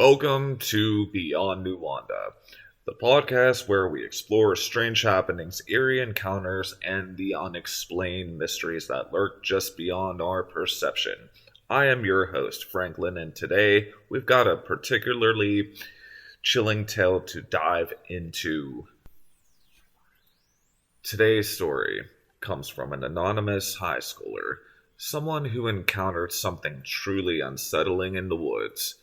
Welcome to Beyond Nuanda, the podcast where we explore strange happenings, eerie encounters, and the unexplained mysteries that lurk just beyond our perception. I am your host, Franklin, and today we've got a particularly chilling tale to dive into. Today's story comes from an anonymous high schooler, someone who encountered something truly unsettling in the woods.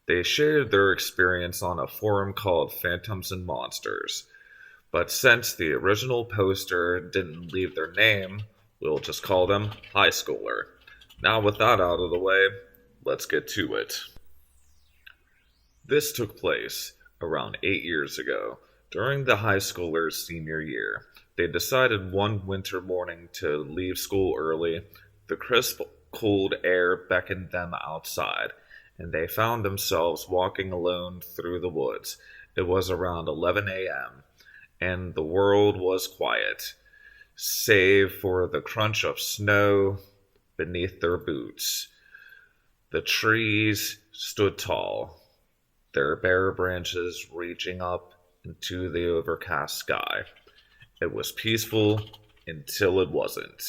They shared their experience on a forum called Phantoms and Monsters, but since the original poster didn't leave their name, we'll just call them High Schooler. Now with that out of the way, let's get to it. This took place around 8 years ago, during the high schooler's senior year. They decided one winter morning to leave school early. The crisp, cold air beckoned them outside, and they found themselves walking alone through the woods. It was around 11 a.m., and the world was quiet, save for the crunch of snow beneath their boots. The trees stood tall, their bare branches reaching up into the overcast sky. It was peaceful until it wasn't.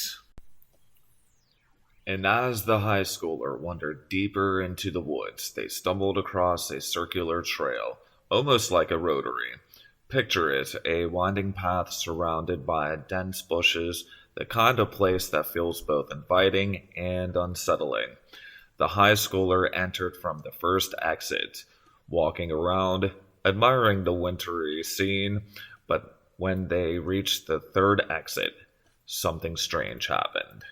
And as the high schooler wandered deeper into the woods, they stumbled across a circular trail, almost like a rotary. Picture it, a winding path surrounded by dense bushes, the kind of place that feels both inviting and unsettling. The high schooler entered from the first exit, walking around, admiring the wintry scene, but when they reached the third exit, something strange happened.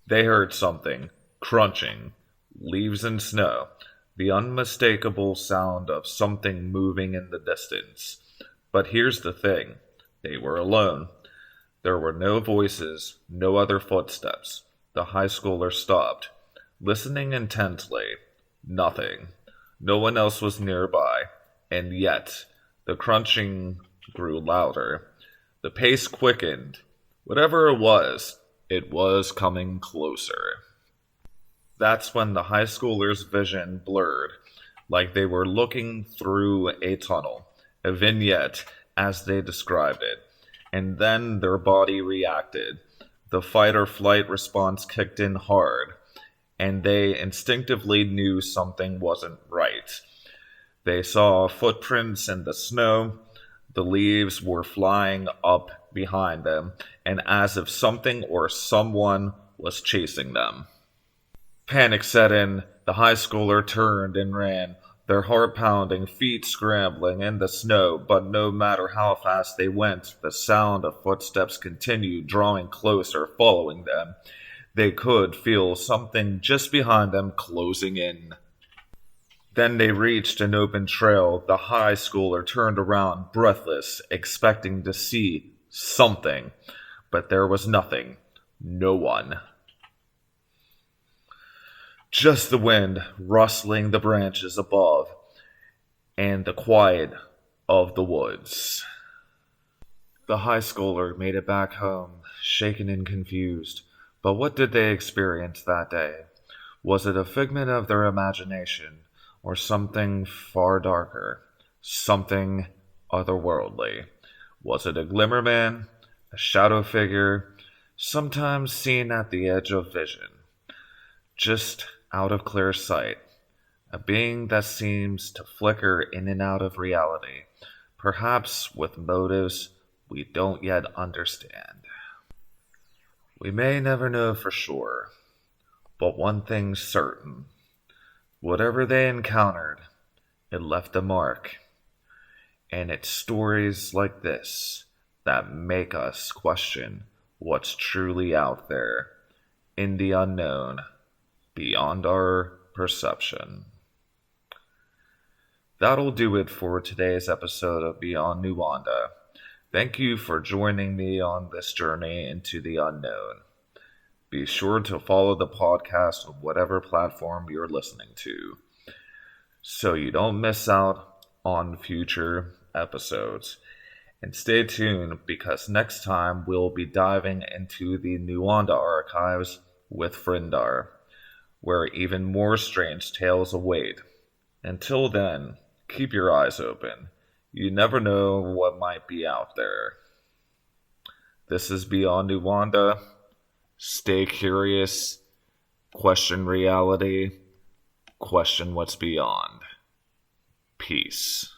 They heard something crunching, leaves and snow, the unmistakable sound of something moving in the distance. But here's the thing, they were alone. There were no voices, no other footsteps. The high schooler stopped, listening intently. Nothing. No one else was nearby, and yet the crunching grew louder. The pace quickened. Whatever it was coming closer. That's when the high schooler's vision blurred, like they were looking through a tunnel, a vignette as they described it. And then their body reacted. The fight or flight response kicked in hard, and they instinctively knew something wasn't right. They saw footprints in the snow. The leaves were flying up behind them, and as if something or someone was chasing them. Panic set in. The high schooler turned and ran, their heart pounding, feet scrambling in the snow, but no matter how fast they went, the sound of footsteps continued, drawing closer, following them. They could feel something just behind them closing in. Then they reached an open trail. The high schooler turned around, breathless, expecting to see something, but there was nothing. No one. Just the wind rustling the branches above, and the quiet of the woods. The high schooler made it back home, shaken and confused. But what did they experience that day? Was it a figment of their imagination, or something far darker, something otherworldly? Was it a glimmer man, a shadow figure, sometimes seen at the edge of vision, just out of clear sight, a being that seems to flicker in and out of reality, perhaps with motives we don't yet understand? We may never know for sure, but one thing's certain. Whatever they encountered, it left a mark. And it's stories like this that make us question what's truly out there, in the unknown, beyond our perception. That'll do it for today's episode of Beyond Nuanda. Thank you for joining me on this journey into the unknown. Be sure to follow the podcast on whatever platform you're listening to, so you don't miss out on future episodes. And stay tuned, because next time we'll be diving into the Nuanda archives with Fryndarr, where even more strange tales await. Until then, keep your eyes open. You never know what might be out there. This is Beyond Nuanda. Stay curious, question reality, question what's beyond. Peace.